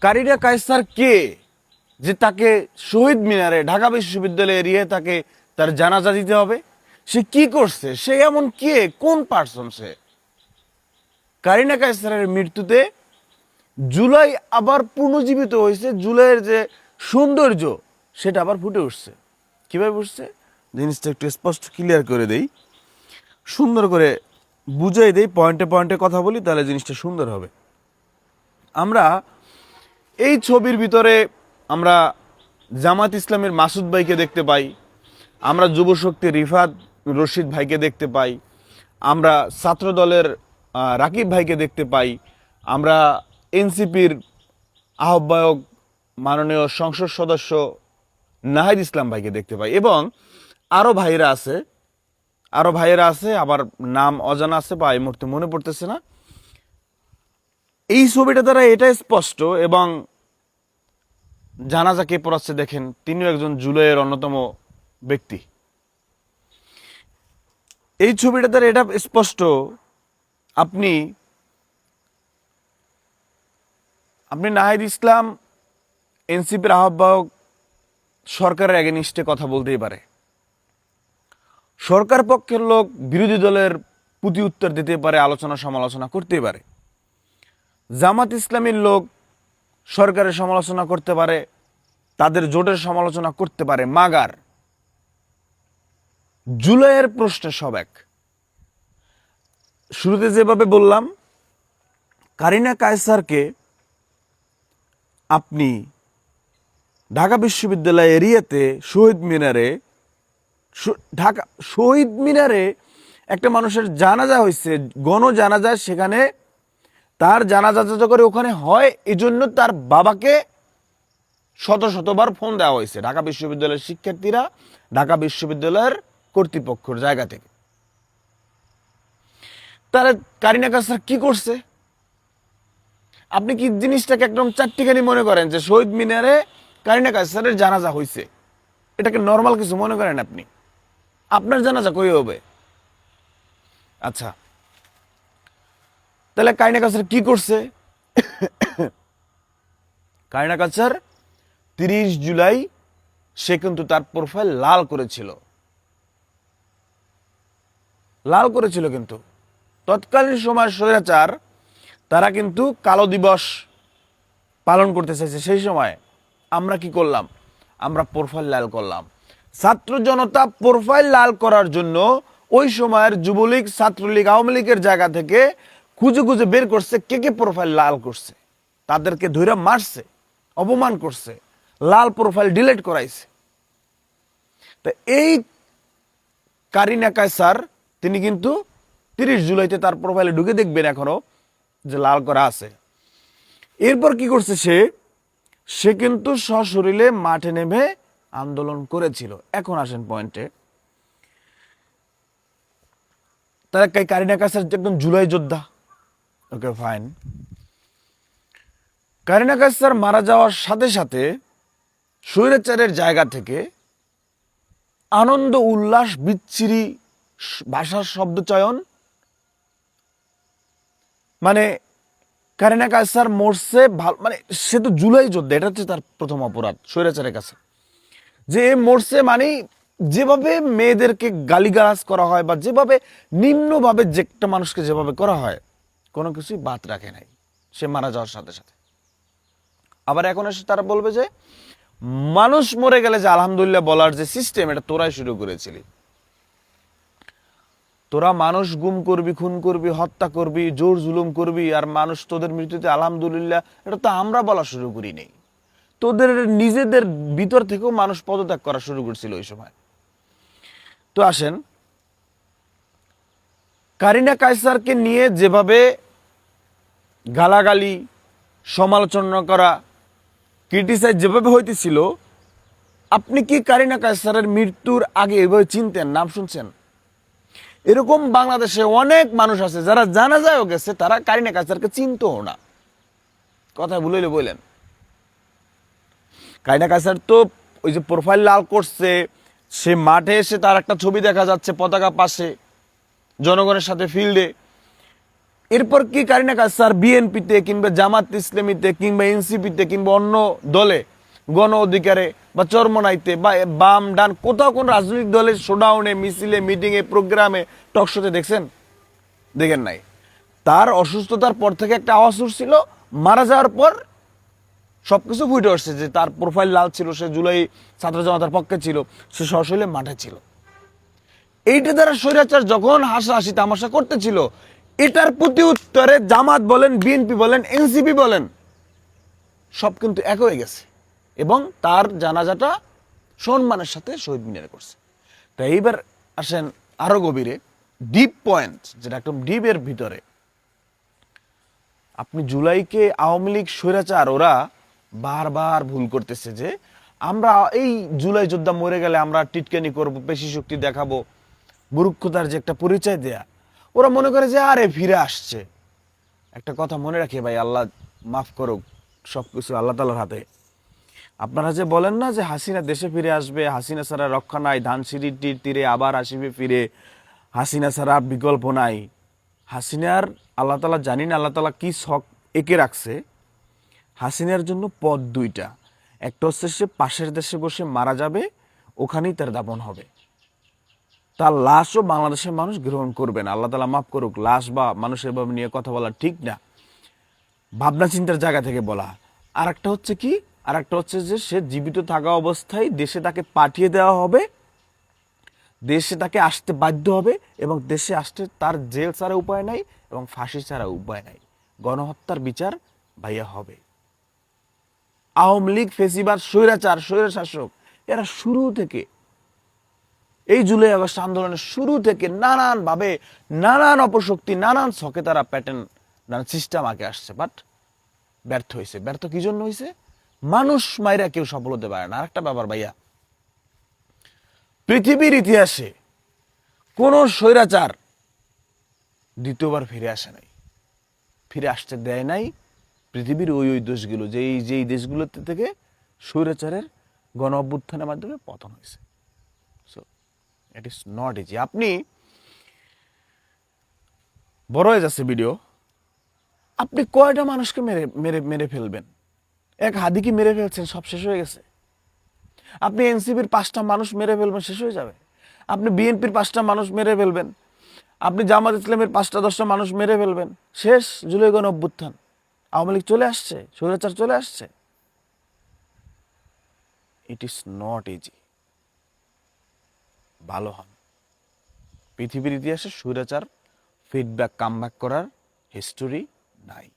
কারিনা কায়সার কে, যে তাকে শহীদ মিনারে ঢাকা বিশ্ববিদ্যালয় এরিয়ে তাকে তার জানাজা দিতে হবে? সে কি করছে? সে এমন কে, কোন পার্সন সে? কারিনা কায়সারের মৃত্যুতে জুলাই আবার পুনর্জীবিত হয়েছে। জুলাইয়ের যে সৌন্দর্য সেটা আবার ফুটে উঠছে। কীভাবে উঠছে জিনিসটা একটু স্পষ্ট ক্লিয়ার করে দেই, সুন্দর করে বুঝাই দেই, পয়েন্টে পয়েন্টে কথা বলি, তাহলে জিনিসটা সুন্দর হবে। আমরা এই ছবির ভিতরে আমরা জামাত ইসলামের মাসুদ ভাইকে দেখতে পাই, আমরা যুবশক্তি রিফাত রশিদ ভাইকে দেখতে পাই, আমরা ছাত্র দলের রাকিব ভাইকে দেখতে পাই, আমরা এনসিপির আহ্বায়ক মাননীয় সংসদ সদস্য নাহিদ ইসলাম ভাইকে দেখতে পাই, এবং আরও ভাইয়েরা আছে, আবার নাম অজানা আছে বা এই মুহূর্তে মনে পড়তেছে না। এই ছবিটা দ্বারা এটা স্পষ্ট, এবং জানাজা কে পড়াচ্ছে দেখেন, তিনিও একজন জুলাইয়ের অন্যতম ব্যক্তি। এই ছবিটা দ্বারা এটা স্পষ্ট, আপনি নাহিদ ইসলাম এনসিপির আহ্বায়ক সরকারের এগেনিস্টে কথা বলতেই পারে, সরকার পক্ষের লোক বিরোধী দলের প্রতি উত্তর দিতে পারে, আলোচনা সমালোচনা করতেই পারে, জামাত ইসলামীর লোক সরকারের সমালোচনা করতে পারে, তাদের জোটের সমালোচনা করতে পারে, মাগার জুলাইয়ের প্রশ্নে সব এক। শুরুতে যেভাবে বললাম, কারিনা কায়সারকে আপনি ঢাকা বিশ্ববিদ্যালয় এরিয়াতে শহীদ মিনারে একটা মানুষের জানাজা হয়েছে, গণজানাজা, সেখানে তার জানাজা যাতে করে ওখানে হয়, এই জন্য তার বাবাকে শতবার ফোন দেওয়া হয়েছে ঢাকা বিশ্ববিদ্যালয়ের শিক্ষার্থীরা, ঢাকা বিশ্ববিদ্যালয়ের কর্তৃপক্ষের জায়গা থেকে। তাহলে কারিনা কায়সার কি করছে? আপনি কি জিনিসটাকে একদম চারটিখানি মনে করেন যে শহীদ মিনারে কারিনা কায়সারের জানাজা হয়েছে, এটাকে নর্মাল কিছু মনে করেন? আপনি আপনার জানাজা কই হবে? আচ্ছা, তাহলে কারিনা কায়সার কি করছে? কারিনা কায়সার 30 জুলাই সে কিন্তু তার প্রোফাইল লাল করেছিল, কিন্তু তৎকালীন সময় স্বৈরাচার তারা কিন্তু কালো দিবস পালন করতে চাইছে। সেই সময় আমরা কি করলাম? আমরা প্রোফাইল লাল করলাম। ছাত্র জনতা প্রোফাইল লাল করার জন্য ওই সময়ের যুবলীগ, ছাত্রলীগ, আওয়ামী লীগের জায়গা থেকে খুঁজে খুঁজে বের করছে কে কে প্রোফাইল লাল করছে, তাদেরকে ধরে মারছে, অপমান করছে, লাল প্রোফাইল ডিলিট করাইছে। তো এই কারিনা কায়সার তিনি কিন্তু 30 জুলাইতে তার প্রোফাইলে ঢুকে দেখবেন এখনো যে লাল করা আছে। এরপর কি করছে সে কিন্তু সশরীরে মাঠে নেমে আন্দোলন করেছিল। এখন আসেন পয়েন্টে, তারা কারিনা কায়সার একদম জুলাই যোদ্ধা, ওকে ফাইন। কারিনা কায়সার মারা যাওয়ার সাথে সাথে স্বৈরাচারের জায়গা থেকে আনন্দ উল্লাস, বিচ্ছিরি ভাষার শব্দচয়ন, মানে কারিনা কায়সার মরছে মানে সে তো জুলাই যোদ্ধা, এটা হচ্ছে তার প্রথম অপরাধ স্বৈরাচারের কাছে, যে মরছে মানে যেভাবে মেয়েদেরকে গালিগালাজ করা হয় বা যেভাবে নিম্নভাবে যে একটা মানুষকে যেভাবে করা হয়, কোনো কিছুই বাদ রাখে নাই সে মারা যাওয়ার সাথে সাথে। আবার এখন এসে তারা বলবে যে মানুষ মরে গেলে যে আলহামদুলিল্লাহ বলার যে সিস্টেম, এটা তোরাই শুরু করেছিলি। তোরা মানুষ গুম করবি, খুন করবি, হত্যা করবি, জোর জুলুম করবি, আর মানুষ তোদের মৃত্যুতে আলহামদুলিল্লাহ, এটা তো আমরা বলা শুরু করি নেই। তোদের নিজেদের ভিতর থেকেও মানুষ পদত্যাগ করা শুরু করছিল ওই সময়। তো আসেন, কারিনা কায়সারকে নিয়ে যেভাবে গালাগালি, সমালোচনা করা, ক্রিটিসাইজ যেভাবে হইতেছিল, আপনি কি কারিনা কায়সারের মৃত্যুর আগে এভাবে চিনতেন? নাম শুনছেন? এরকম বাংলাদেশে অনেক মানুষ আছে যারা জানাজায়ও গেছে, তারা কারিনা কায়সারকে চিনতও না। কথা বললে বললেন, কারিনা কায়সার তো ওই যে প্রোফাইল লাল করছে, সে মাঠে এসে তার একটা ছবি দেখা যাচ্ছে পতাকা পাশে, জনগণের সাথে ফিল্ডে, এরপর কি কারিনা কাজ স্যার বিএনপিতে কিংবা জামাত ইসলামীতে কিংবা এনসিপিতে কিংবা অন্য দলে গণ অধিকারে বা চরমনাইতে বা বাম ডান কোথাও কোন রাজনৈতিক দলের শোডাউনে মিছিলে মিটিংয়ে প্রোগ্রামে টকশোতে দেখছেন? দেখেন নাই। তার অসুস্থতার পর থেকে একটা আওয়াজ উঠছিল, মারা যাওয়ার পর সবকিছু ফুটে আসছে যে তার প্রোফাইল লাল ছিল, সে জুলাই ছাত্র জনতার পক্ষে ছিল, সে সশরীরে মাঠে ছিল। এইটা দ্বারা স্বৈরাচার যখন হাসাহাসি তামাশা করতেছিল, এটার প্রতি উত্তরে জামাত বলেন, বিএনপি বলেন, এনসিপি বলেন, সব কিন্তু এক হয়ে গেছে এবং তার জানাজাটা সম্মানের সাথে শহীদ মিনারে করছে। তাই এইবার আসেন আরো গভীরে, ডিপ পয়েন্ট, যেটা একদম ডিপের ভিতরে। আপনি জুলাইকে আওয়ামী লীগ স্বৈরাচার ওরা বারবার ভুল করতেছে যে আমরা এই জুলাই যোদ্ধা মরে গেলে আমরা টিটকানি করব, পেশি শক্তি দেখাবো, মূর্খতার যে একটা পরিচয় দেয়া, ওরা মনে করে যে আরে ফিরে আসছে। একটা কথা মনে রাখি ভাই, আল্লাহ মাফ করুক, সবকিছু আল্লাহ তাআলার হাতে। আপনারা যে বলেন না যে হাসিনা দেশে ফিরে আসবে, হাসিনা ছাড়া রক্ষা নাই, ধানসিঁড়িটির তীরে আবার আসিবে ফিরে, হাসিনা ছাড়া বিকল্প নাই। হাসিনার আল্লাহ তাআলা জানি না আল্লাহ তাআলা কি শখ এঁকে রাখছে। হাসিনার জন্য পথ দুইটা, একটা হচ্ছে সে পাশের দেশে বসে মারা যাবে, ওখানেই তার দাফন হবে, তার লাশও বাংলাদেশের মানুষ গ্রহণ করবে না। আল্লাহ তাআলা মাফ করুক, লাশ বা মানুষের ভাবে নিয়ে কথা বলা ঠিক না, ভাবনা চিন্তার জায়গা থেকে বলা। আর একটা হচ্ছে কি, আর একটা হচ্ছে যে সে জীবিত থাকা অবস্থায় দেশে তাকে পাঠিয়ে দেওয়া হবে, দেশে তাকে আসতে বাধ্য হবে এবং দেশে আসতে তার জেল ছাড়া উপায় নাই এবং ফাঁসি ছাড়া উপায় নাই, গণহত্যার বিচার ভাইয়া হবে। আওয়ামী লীগ, ফেসিবাদ, স্বৈরাচার, স্বৈরশাসক এরা শুরু থেকে, এই জুলাই আগস্ট আন্দোলনের শুরু থেকে নানান ভাবে, নানান অপশক্তি, নানান ছকে তারা প্যাটার্ন, নানান সিস্টেম আগে আসছে, বাট ব্যর্থ হয়েছে। ব্যর্থ কি জন্য হয়েছে? মানুষ মাইরা কেউ সফল হতে পারে না। আরেকটা ব্যাপার ভাইয়া, পৃথিবীর ইতিহাসে কোন স্বৈরাচার দ্বিতীয়বার ফিরে আসে নাই, ফিরে আসতে দেয় নাই পৃথিবীর ওই ওই দেশগুলো, যেই দেশগুলোতে থেকে স্বৈরাচারের গণ অভ্যুত্থানের মাধ্যমে পতন হয়েছে। So it is not easy. আপনি বড় হয়ে যাচ্ছে ভিডিও, আপনি কয়টা মানুষকে মেরে মেরে মেরে ফেলবেন? এক হাদিকে মেরে ফেলছেন, সব শেষ হয়ে গেছে। আপনি এনসিপির 5টা মানুষ মেরে ফেলবেন, শেষ হয়ে যাবে। আপনি বিএনপির 5টা মানুষ মেরে ফেলবেন, আপনি জামাত ইসলামের 5টা 10টা মানুষ মেরে ফেলবেন, শেষ জুলাই গণ অভ্যুত্থান। আওয়ামী লীগ চলে আসছে, স্বৈরাচার চলে আসছে। It is not easy. ভালো হন। পৃথিবীর ইতিহাসে স্বৈরাচার ফিডব্যাক কামব্যাক করার হিস্টোরি নাই।